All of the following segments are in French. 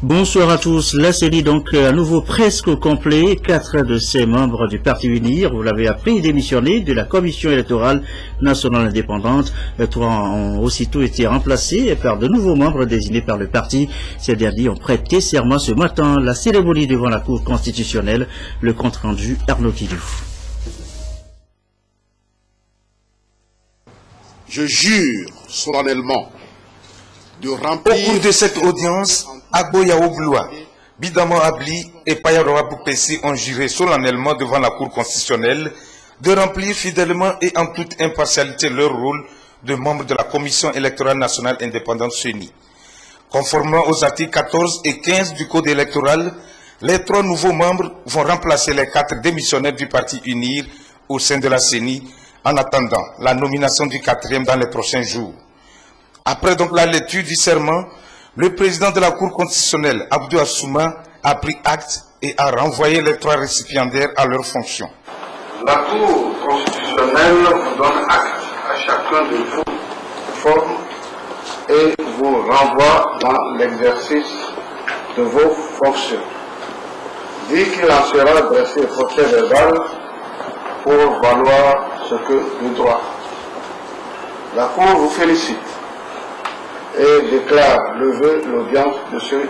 Bonsoir à tous. La série donc à nouveau presque au complet. 4 de ses membres du Parti UNIR, vous l'avez appris, démissionnés de la Commission électorale nationale indépendante. 3 ont aussitôt été remplacés par de nouveaux membres désignés par le parti. Ces derniers ont prêté serment ce matin. La cérémonie devant la Cour constitutionnelle. Le compte rendu Arnaud Kidou. Je jure solennellement de remplir... Au cours de cette audience, Agbo Yaoubloua, Bidamo Abli et Payaroa Poupessi ont juré solennellement devant la Cour constitutionnelle de remplir fidèlement et en toute impartialité leur rôle de membre de la Commission électorale nationale indépendante CENI. Conformément aux articles 14 et 15 du Code électoral, les 3 nouveaux membres vont remplacer les 4 démissionnaires du Parti UNIR au sein de la CENI en attendant la nomination du 4e dans les prochains jours. Après donc la lecture du serment, le président de la Cour constitutionnelle, Abdou Assouma, a pris acte et a renvoyé les 3 récipiendaires à leurs fonctions. La Cour constitutionnelle vous donne acte à chacun de vous forme et vous renvoie dans l'exercice de vos fonctions. Dit qu'il en sera dressé procès verbal pour valoir ce que de droit. La Cour vous félicite et déclare lever l'audience de ce jour.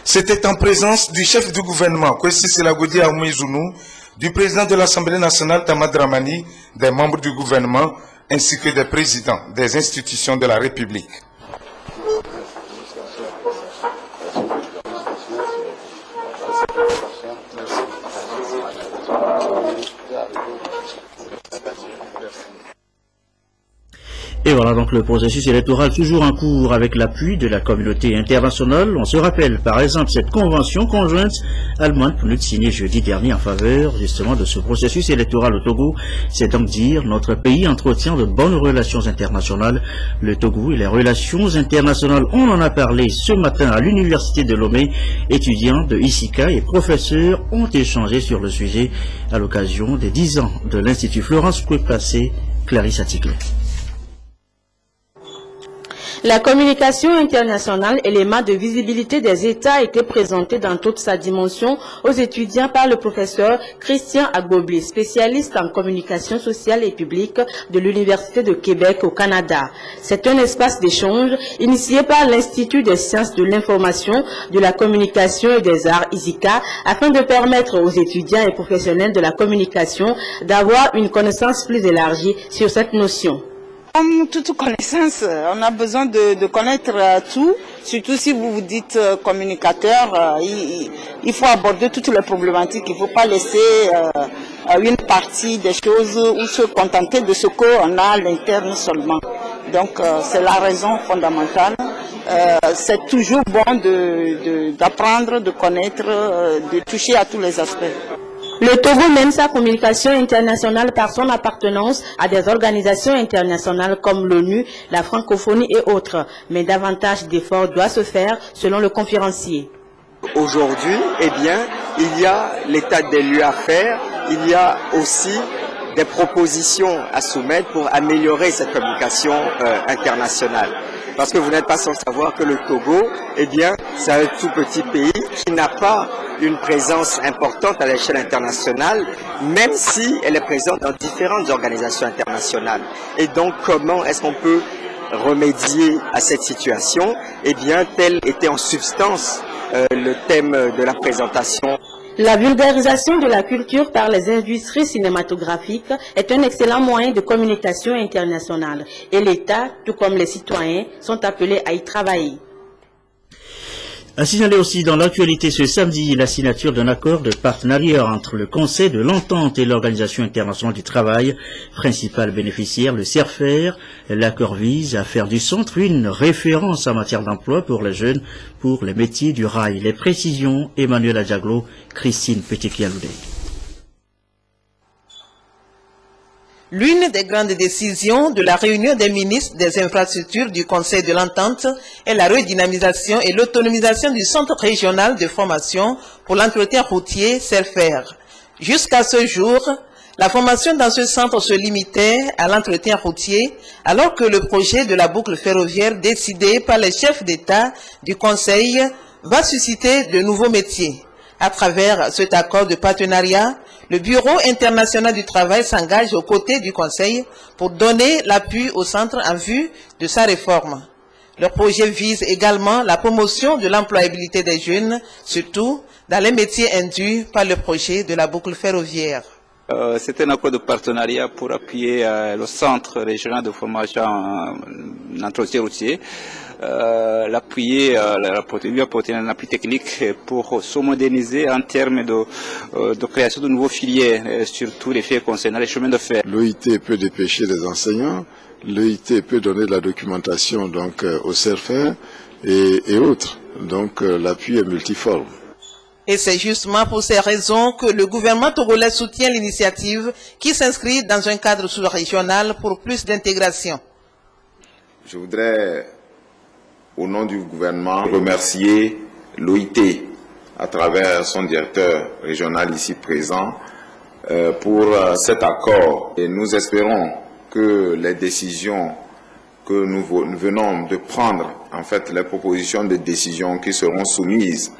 C'était en présence du chef du gouvernement, Kwesi Selagodi Aoumezounou, du président de l'Assemblée nationale, Tamad Ramani, des membres du gouvernement, ainsi que des présidents des institutions de la République. Et voilà donc le processus électoral toujours en cours avec l'appui de la communauté internationale. On se rappelle par exemple cette convention conjointe allemande pour nous signée jeudi dernier en faveur justement de ce processus électoral au Togo. C'est donc dire notre pays entretient de bonnes relations internationales. Le Togo et les relations internationales, on en a parlé ce matin à l'université de Lomé. Étudiants de Isika et professeurs ont échangé sur le sujet à l'occasion des 10 ans de l'Institut Florence Koué-Passé. Clarisse Atikle. La communication internationale, élément de visibilité des États, a été présentée dans toute sa dimension aux étudiants par le professeur Christian Agbobli, spécialiste en communication sociale et publique de l'Université de Québec au Canada. C'est un espace d'échange initié par l'Institut des sciences de l'information, de la communication et des arts ISICA afin de permettre aux étudiants et professionnels de la communication d'avoir une connaissance plus élargie sur cette notion. Comme toute connaissance, on a besoin de connaître tout, surtout si vous vous dites communicateur, il faut aborder toutes les problématiques, il ne faut pas laisser une partie des choses ou se contenter de ce qu'on a à l'interne seulement. Donc c'est la raison fondamentale. C'est toujours bon d'apprendre, de connaître, de toucher à tous les aspects. Le Togo mène sa communication internationale par son appartenance à des organisations internationales comme l'ONU, la francophonie et autres. Mais davantage d'efforts doivent se faire selon le conférencier. Aujourd'hui, eh bien, il y a l'état des lieux à faire, il y a aussi des propositions à soumettre pour améliorer cette communication internationale. Parce que vous n'êtes pas sans savoir que le Togo, eh bien, c'est un tout petit pays qui n'a pas une présence importante à l'échelle internationale, même si elle est présente dans différentes organisations internationales. Et donc, comment est-ce qu'on peut remédier à cette situation? Eh bien, tel était en substance le thème de la présentation. La vulgarisation de la culture par les industries cinématographiques est un excellent moyen de communication internationale et l'État, tout comme les citoyens, sont appelés à y travailler. A signaler aussi dans l'actualité ce samedi la signature d'un accord de partenariat entre le Conseil de l'Entente et l'Organisation internationale du travail, principal bénéficiaire, le CERFER. L'accord vise à faire du centre une référence en matière d'emploi pour les jeunes, pour les métiers du rail. Les précisions, Emmanuel Adjaglo, Christine Petekialoudé. L'une des grandes décisions de la réunion des ministres des infrastructures du Conseil de l'Entente est la redynamisation et l'autonomisation du Centre régional de formation pour l'entretien routier CERFER. Jusqu'à ce jour, La formation dans ce centre se limitait à l'entretien routier, alors que le projet de la boucle ferroviaire décidé par les chefs d'État du Conseil va susciter de nouveaux métiers. À travers cet accord de partenariat, le Bureau international du travail s'engage aux côtés du Conseil pour donner l'appui au centre en vue de sa réforme. Le projet vise également la promotion de l'employabilité des jeunes, surtout dans les métiers induits par le projet de la boucle ferroviaire. C'est un accord de partenariat pour appuyer le centre régional de formation en entretien routier, lui apporter un appui technique pour se moderniser en termes de création de nouveaux filières, surtout les filières concernant les chemins de fer. L'OIT peut dépêcher les enseignants, l'OIT peut donner de la documentation donc, aux CERFER et autres, donc l'appui est multiforme. Et c'est justement pour ces raisons que le gouvernement togolais soutient l'initiative qui s'inscrit dans un cadre sous-régional pour plus d'intégration. Je voudrais, au nom du gouvernement, remercier l'OIT à travers son directeur régional ici présent pour cet accord. Et nous espérons que les décisions que nous venons de prendre, en fait les propositions de décisions qui seront soumises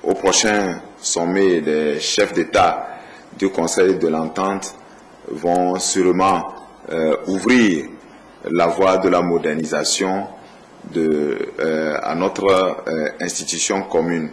au prochain sommet des chefs d'État du Conseil de l'Entente vont sûrement ouvrir la voie de la modernisation à notre institution commune.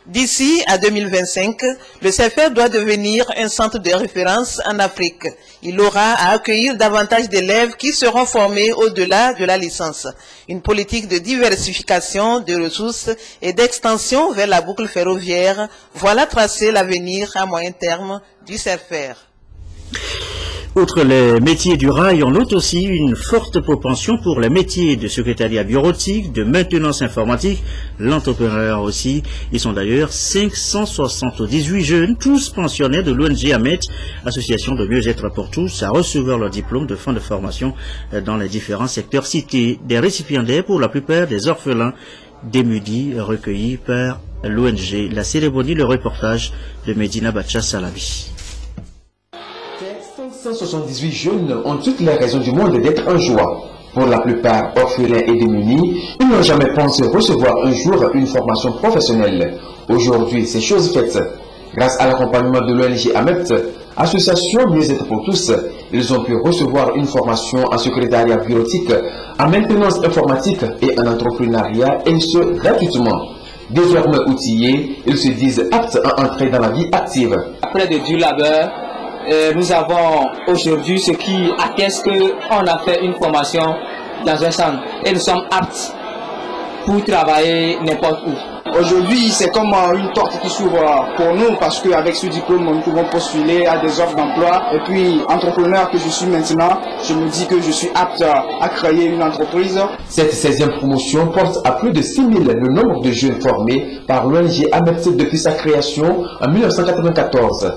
D'ici à 2025, le CERFER doit devenir un centre de référence en Afrique. Il aura à accueillir davantage d'élèves qui seront formés au-delà de la licence. Une politique de diversification de ressources et d'extension vers la boucle ferroviaire, voilà tracer l'avenir à moyen terme du CERFER. Outre les métiers du rail, on note aussi une forte propension pour les métiers de secrétariat bureautique, de maintenance informatique, l'entrepreneur aussi. Ils sont d'ailleurs 578 jeunes, tous pensionnaires de l'ONG AMET, association de mieux-être pour tous, à recevoir leur diplôme de fin de formation dans les différents secteurs cités. Des récipiendaires pour la plupart des orphelins démunis recueillis par l'ONG. La cérémonie, le reportage de Medina Bacha Salabi. 578 jeunes ont toutes les raisons du monde d'être en joie. Pour la plupart orphelins et démunis, ils n'ont jamais pensé recevoir un jour une formation professionnelle. Aujourd'hui, c'est chose faite. Grâce à l'accompagnement de l'ONG AMET, association mieux-être pour tous, ils ont pu recevoir une formation en secrétariat bureautique, en maintenance informatique et en entrepreneuriat, et ce gratuitement. Désormais outillés, ils se disent aptes à entrer dans la vie active. Après de dur labeur, nous avons aujourd'hui ce qui atteste qu'on a fait une formation dans un centre et nous sommes aptes pour travailler n'importe où. Aujourd'hui, c'est comme une porte qui s'ouvre pour nous parce qu'avec ce diplôme, nous pouvons postuler à des offres d'emploi. Et puis, entrepreneur que je suis maintenant, je me dis que je suis apte à créer une entreprise. Cette 16e promotion porte à plus de 6 000 le nombre de jeunes formés par l'ONG AMET depuis sa création en 1994.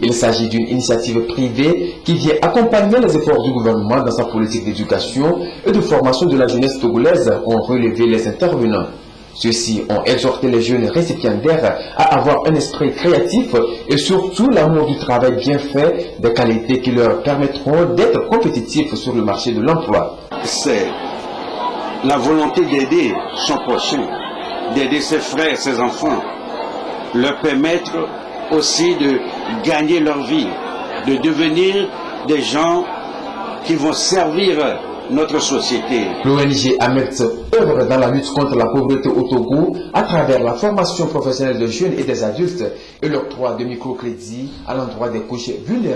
Il s'agit d'une initiative privée qui vient accompagner les efforts du gouvernement dans sa politique d'éducation et de formation de la jeunesse togolaise, ont relevé les intervenants. Ceux-ci ont exhorté les jeunes récipiendaires à avoir un esprit créatif et surtout l'amour du travail bien fait, des qualités qui leur permettront d'être compétitifs sur le marché de l'emploi. C'est la volonté d'aider son prochain, d'aider ses frères, ses enfants, leur permettre aussi de gagner leur vie, de devenir des gens qui vont servir notre société. L'ONG AMET œuvre dans la lutte contre la pauvreté au Togo à travers la formation professionnelle de jeunes et des adultes et l'octroi de microcrédits à l'endroit des couches vulnérables.